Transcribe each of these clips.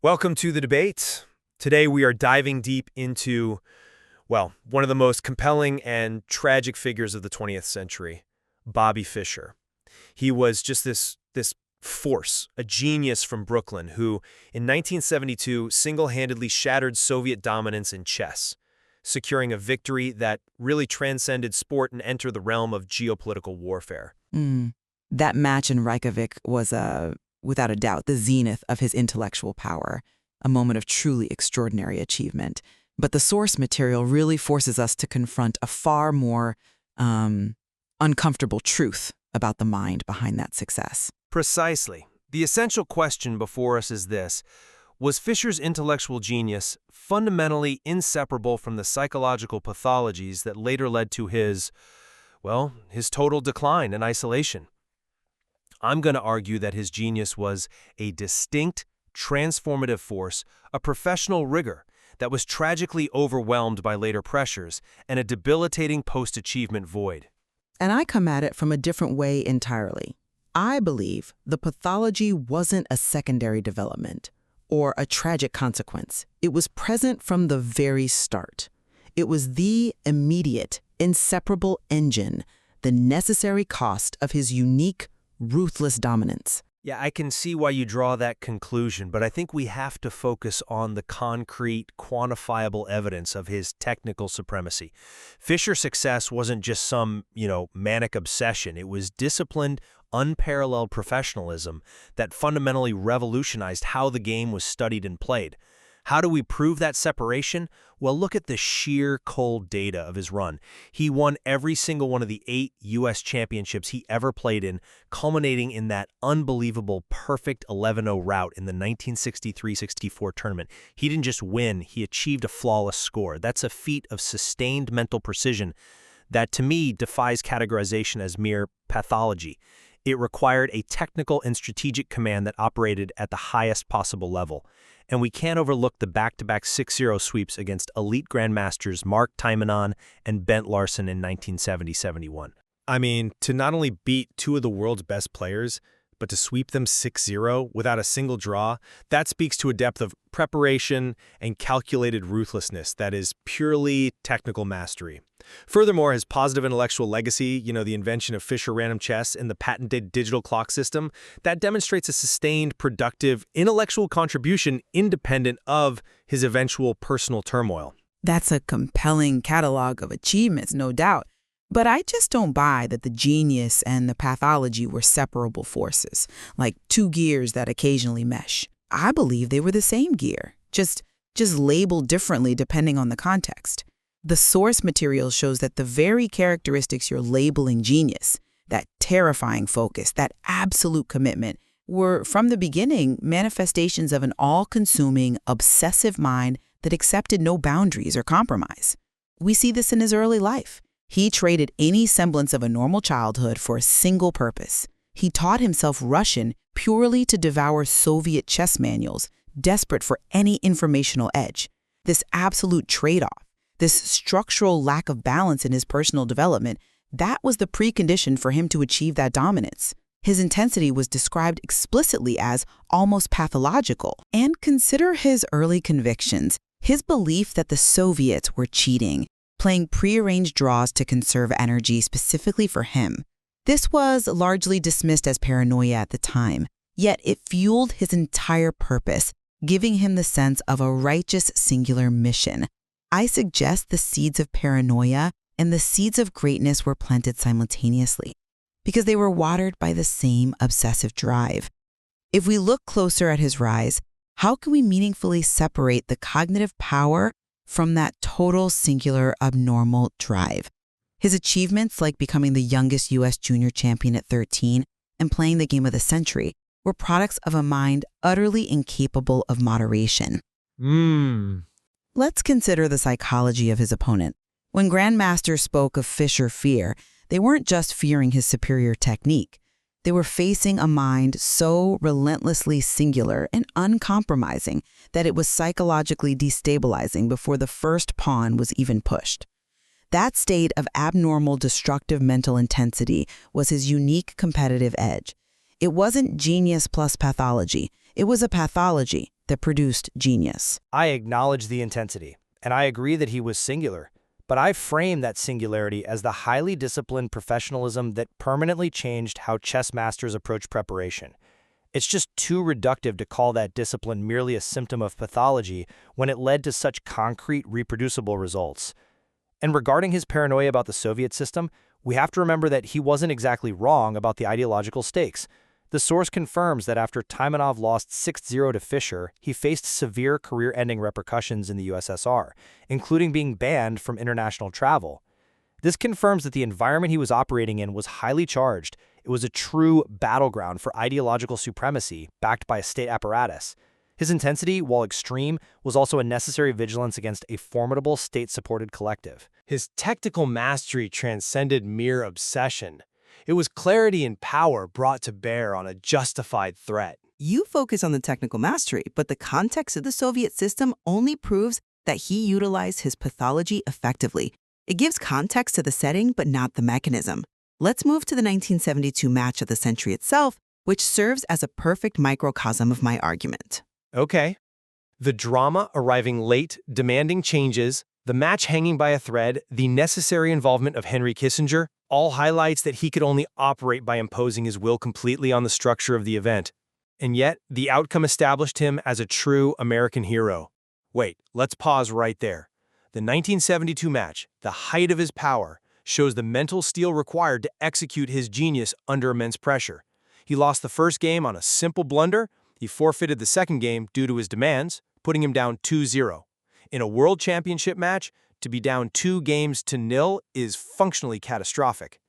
Welcome to the debate. Today we are diving deep into, one of the most compelling and tragic figures of the 20th century, Bobby Fischer. He was just this force, a genius from Brooklyn who, in 1972, single-handedly shattered Soviet dominance in chess, securing a victory that really transcended sport and entered the realm of geopolitical warfare. That match in Reykjavik was without a doubt, the zenith of his intellectual power, a moment of truly extraordinary achievement. But the source material really forces us to confront a far more uncomfortable truth about the mind behind that success. Precisely. The essential question before us is this: was Fischer's intellectual genius fundamentally inseparable from the psychological pathologies that later led to his total decline and isolation? I'm going to argue that his genius was a distinct, transformative force, a professional rigor that was tragically overwhelmed by later pressures and a debilitating post-achievement void. And I come at it from a different way entirely. I believe the pathology wasn't a secondary development or a tragic consequence. It was present from the very start. It was the immediate, inseparable engine, the necessary cost of his unique, ruthless dominance. Yeah, I can see why you draw that conclusion, but I think we have to focus on the concrete, quantifiable evidence of his technical supremacy. Fischer's success wasn't just some, manic obsession. It was disciplined, unparalleled professionalism that fundamentally revolutionized how the game was studied and played. How do we prove that separation? Well, look at the sheer cold data of his run. He won every single one of the 8 U.S. championships he ever played in, culminating in that unbelievable perfect 11-0 rout in the 1963-64 tournament. He didn't just win, he achieved a flawless score. That's a feat of sustained mental precision that, to me, defies categorization as mere pathology. It required a technical and strategic command that operated at the highest possible level. And we can't overlook the back-to-back 6-0 sweeps against elite grandmasters Mark Taimanon and Bent Larsen in 1970-71. I mean, to not only beat two of the world's best players, but to sweep them 6-0 without a single draw, that speaks to a depth of preparation and calculated ruthlessness that is purely technical mastery. Furthermore, his positive intellectual legacy, the invention of Fischer random chess and the patented digital clock system, that demonstrates a sustained, productive, intellectual contribution independent of his eventual personal turmoil. That's a compelling catalog of achievements, no doubt. But I just don't buy that the genius and the pathology were separable forces, like two gears that occasionally mesh. I believe they were the same gear, just labeled differently depending on the context. The source material shows that the very characteristics you're labeling genius, that terrifying focus, that absolute commitment, were from the beginning manifestations of an all-consuming, obsessive mind that accepted no boundaries or compromise. We see this in his early life. He traded any semblance of a normal childhood for a single purpose. He taught himself Russian purely to devour Soviet chess manuals, desperate for any informational edge. This absolute trade-off, this structural lack of balance in his personal development, that was the precondition for him to achieve that dominance. His intensity was described explicitly as almost pathological. And consider his early convictions, his belief that the Soviets were cheating, playing prearranged draws to conserve energy specifically for him. This was largely dismissed as paranoia at the time, yet it fueled his entire purpose, giving him the sense of a righteous singular mission. I suggest the seeds of paranoia and the seeds of greatness were planted simultaneously, because they were watered by the same obsessive drive. If we look closer at his rise, how can we meaningfully separate the cognitive power from that total, singular, abnormal drive? His achievements, like becoming the youngest U.S. junior champion at 13 and playing the game of the century, were products of a mind utterly incapable of moderation. Let's consider the psychology of his opponent. When grandmasters spoke of Fischer fear, they weren't just fearing his superior technique. They were facing a mind so relentlessly singular and uncompromising that it was psychologically destabilizing before the first pawn was even pushed. That state of abnormal, destructive mental intensity was his unique competitive edge. It wasn't genius plus pathology. It was a pathology, that produced genius. I acknowledge the intensity, and I agree that he was singular, but I frame that singularity as the highly disciplined professionalism that permanently changed how chess masters approach preparation. It's just too reductive to call that discipline merely a symptom of pathology when it led to such concrete, reproducible results. And regarding his paranoia about the Soviet system, we have to remember that he wasn't exactly wrong about the ideological stakes. The source confirms that after Taimanov lost 6-0 to Fischer, he faced severe career-ending repercussions in the USSR, including being banned from international travel. This confirms that the environment he was operating in was highly charged. It was a true battleground for ideological supremacy backed by a state apparatus. His intensity, while extreme, was also a necessary vigilance against a formidable state-supported collective. His technical mastery transcended mere obsession. It was clarity and power brought to bear on a justified threat. You focus on the technical mastery, but the context of the Soviet system only proves that he utilized his pathology effectively. It gives context to the setting, but not the mechanism. Let's move to the 1972 match of the century itself, which serves as a perfect microcosm of my argument. Okay. The drama arriving late, demanding changes, the match hanging by a thread, the necessary involvement of Henry Kissinger, all highlights that he could only operate by imposing his will completely on the structure of the event. And yet, the outcome established him as a true American hero. Wait, let's pause right there. The 1972 match, the height of his power, shows the mental steel required to execute his genius under immense pressure. He lost the first game on a simple blunder. He forfeited the second game due to his demands, putting him down 2-0. In a world championship match, to be down 2-0 is functionally catastrophic.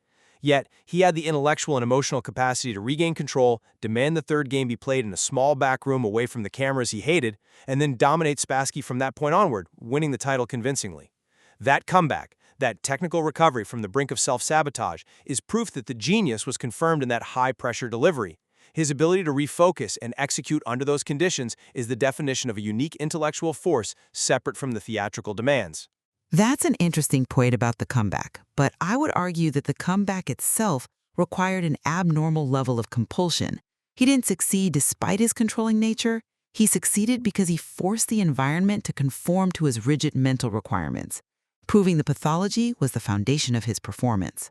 Yet, he had the intellectual and emotional capacity to regain control, demand the third game be played in a small back room away from the cameras he hated, and then dominate Spassky from that point onward, winning the title convincingly. That comeback, that technical recovery from the brink of self-sabotage, is proof that the genius was confirmed in that high-pressure delivery. His ability to refocus and execute under those conditions is the definition of a unique intellectual force separate from the theatrical demands. That's an interesting point about the comeback, but I would argue that the comeback itself required an abnormal level of compulsion. He didn't succeed despite his controlling nature. He succeeded because he forced the environment to conform to his rigid mental requirements. Proving the pathology was the foundation of his performance.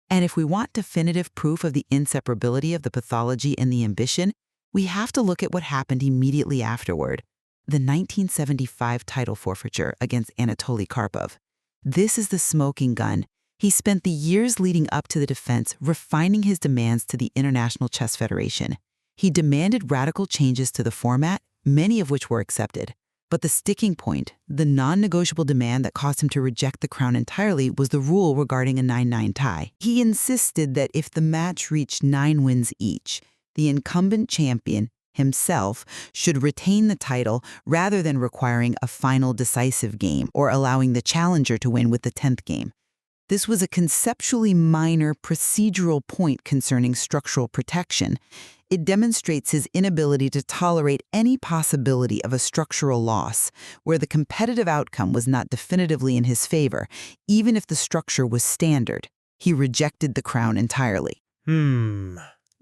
And if we want definitive proof of the inseparability of the pathology and the ambition, we have to look at what happened immediately afterward. The 1975 title forfeiture against Anatoly Karpov. This is the smoking gun. He spent the years leading up to the defense refining his demands to the International Chess Federation. He demanded radical changes to the format, many of which were accepted. But the sticking point, the non-negotiable demand that caused him to reject the crown entirely, was the rule regarding a 9-9 tie. He insisted that if the match reached 9 wins each, the incumbent champion himself should retain the title rather than requiring a final decisive game or allowing the challenger to win with the 10th game. This was a conceptually minor procedural point concerning structural protection. It demonstrates his inability to tolerate any possibility of a structural loss where the competitive outcome was not definitively in his favor, even if the structure was standard. He rejected the crown entirely.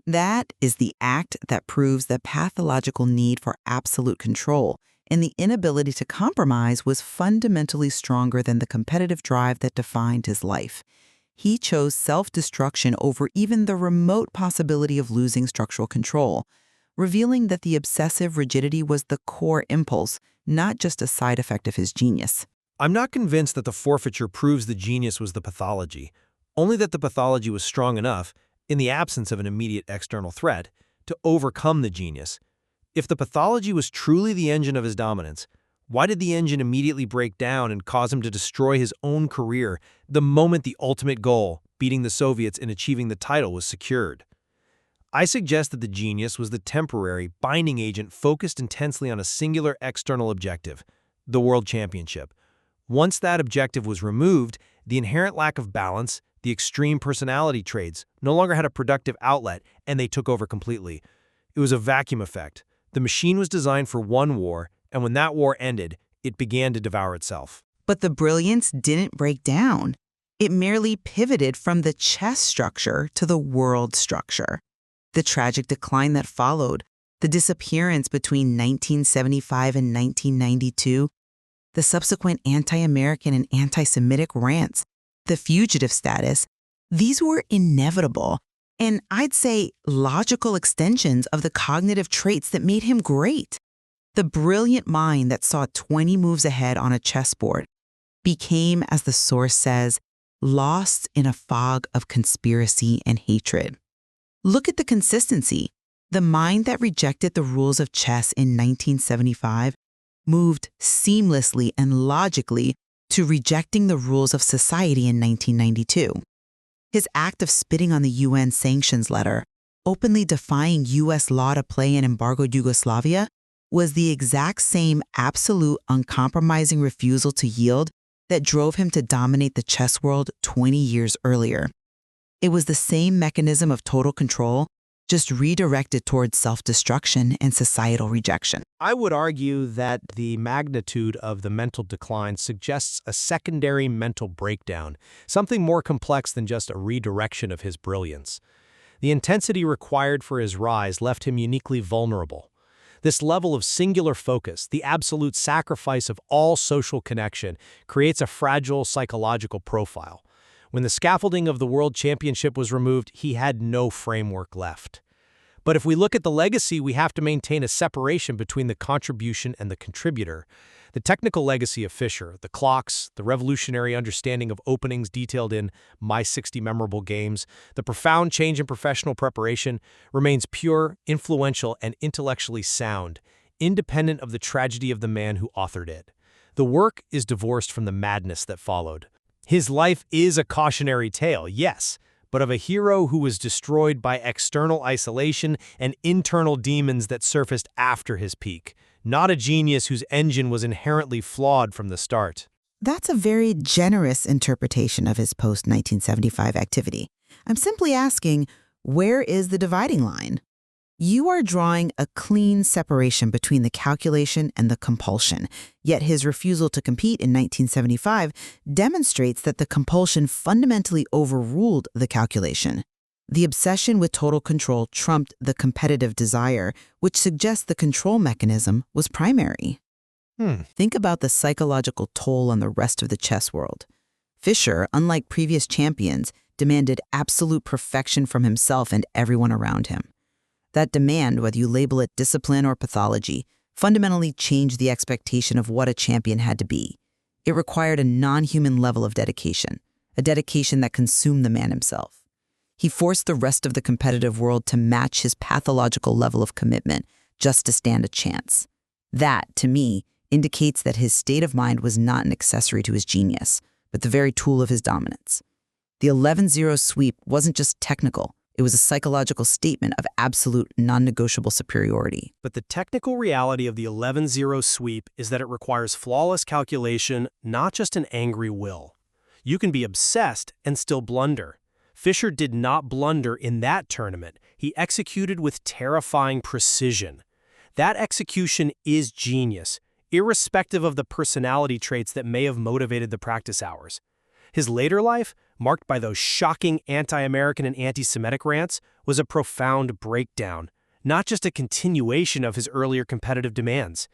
That is the act that proves the pathological need for absolute control, and the inability to compromise was fundamentally stronger than the competitive drive that defined his life. He chose self-destruction over even the remote possibility of losing structural control, revealing that the obsessive rigidity was the core impulse, not just a side effect of his genius. I'm not convinced that the forfeiture proves the genius was the pathology, only that the pathology was strong enough, in the absence of an immediate external threat, to overcome the genius. If the pathology was truly the engine of his dominance, why did the engine immediately break down and cause him to destroy his own career the moment the ultimate goal, beating the Soviets and achieving the title, was secured? I suggest that the genius was the temporary, binding agent focused intensely on a singular external objective, the World Championship. Once that objective was removed, the inherent lack of balance, the extreme personality traits, no longer had a productive outlet, and they took over completely. It was a vacuum effect. The machine was designed for one war, and when that war ended, it began to devour itself. But the brilliance didn't break down. It merely pivoted from the chess structure to the world structure. The tragic decline that followed The disappearance between 1975 and 1992, the subsequent anti-American and anti-Semitic rants, the fugitive status, these were inevitable and I'd say logical extensions of the cognitive traits that made him great. The brilliant mind that saw 20 moves ahead on a chessboard became, as the source says, lost in a fog of conspiracy and hatred. Look at the consistency. The mind that rejected the rules of chess in 1975 moved seamlessly and logically to rejecting the rules of society in 1992. His act of spitting on the UN sanctions letter, openly defying U.S. law to play in embargoed Yugoslavia, was the exact same absolute, uncompromising refusal to yield that drove him to dominate the chess world 20 years earlier. It was the same mechanism of total control, just redirected towards self-destruction and societal rejection. I would argue that the magnitude of the mental decline suggests a secondary mental breakdown, something more complex than just a redirection of his brilliance. The intensity required for his rise left him uniquely vulnerable. This level of singular focus, the absolute sacrifice of all social connection, creates a fragile psychological profile. When the scaffolding of the World Championship was removed, he had no framework left. But if we look at the legacy, we have to maintain a separation between the contribution and the contributor. The technical legacy of Fischer, the clocks, the revolutionary understanding of openings detailed in My 60 Memorable Games, the profound change in professional preparation, remains pure, influential, and intellectually sound, independent of the tragedy of the man who authored it. The work is divorced from the madness that followed. His life is a cautionary tale, yes, but of a hero who was destroyed by external isolation and internal demons that surfaced after his peak, not a genius whose engine was inherently flawed from the start. That's a very generous interpretation of his post-1975 activity. I'm simply asking, where is the dividing line? You are drawing a clean separation between the calculation and the compulsion, yet his refusal to compete in 1975 demonstrates that the compulsion fundamentally overruled the calculation. The obsession with total control trumped the competitive desire, which suggests the control mechanism was primary. Think about the psychological toll on the rest of the chess world. Fischer, unlike previous champions, demanded absolute perfection from himself and everyone around him. That demand, whether you label it discipline or pathology, fundamentally changed the expectation of what a champion had to be. It required a non-human level of dedication, a dedication that consumed the man himself. He forced the rest of the competitive world to match his pathological level of commitment just to stand a chance. That, to me, indicates that his state of mind was not an accessory to his genius, but the very tool of his dominance. The 11-0 sweep wasn't just technical. It was a psychological statement of absolute, non-negotiable superiority. But the technical reality of the 11-0 sweep is that it requires flawless calculation, not just an angry will. You can be obsessed and still blunder. Fischer did not blunder in that tournament. He executed with terrifying precision. That execution is genius, irrespective of the personality traits that may have motivated the practice hours. His later life, marked by those shocking anti-American and anti-Semitic rants, was a profound breakdown, not just a continuation of his earlier competitive demands.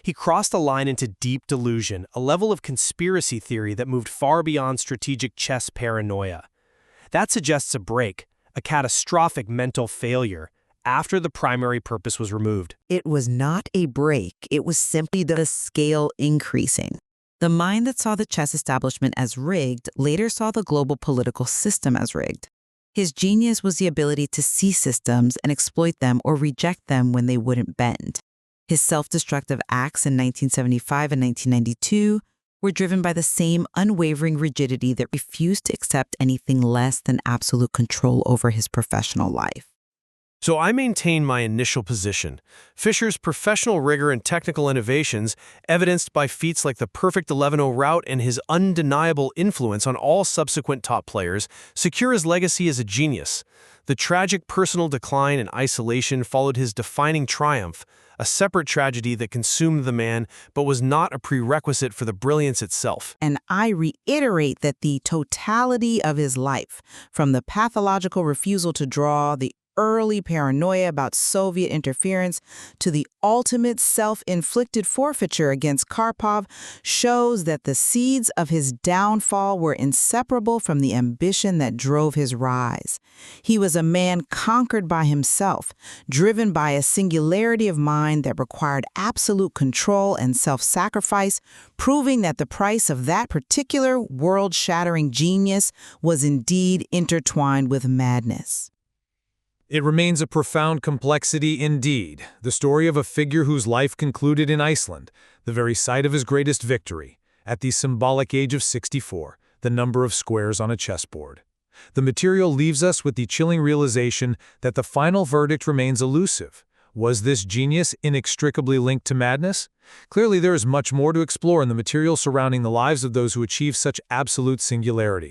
He crossed a line into deep delusion, a level of conspiracy theory that moved far beyond strategic chess paranoia. That suggests a break, a catastrophic mental failure, after the primary purpose was removed. It was not a break. It was simply the scale increasing. The mind that saw the chess establishment as rigged later saw the global political system as rigged. His genius was the ability to see systems and exploit them or reject them when they wouldn't bend. His self-destructive acts in 1975 and 1992 were driven by the same unwavering rigidity that refused to accept anything less than absolute control over his professional life. So I maintain my initial position. Fischer's professional rigor and technical innovations, evidenced by feats like the perfect 11-0 route and his undeniable influence on all subsequent top players, secure his legacy as a genius. The tragic personal decline and isolation followed his defining triumph, a separate tragedy that consumed the man but was not a prerequisite for the brilliance itself. And I reiterate that the totality of his life, from the pathological refusal to draw, the early paranoia about Soviet interference to the ultimate self-inflicted forfeiture against Karpov shows that the seeds of his downfall were inseparable from the ambition that drove his rise. He was a man conquered by himself, driven by a singularity of mind that required absolute control and self-sacrifice, proving that the price of that particular world-shattering genius was indeed intertwined with madness. It remains a profound complexity indeed, the story of a figure whose life concluded in Iceland, the very site of his greatest victory, at the symbolic age of 64, the number of squares on a chessboard. The material leaves us with the chilling realization that the final verdict remains elusive. Was this genius inextricably linked to madness? Clearly there is much more to explore in the material surrounding the lives of those who achieve such absolute singularity.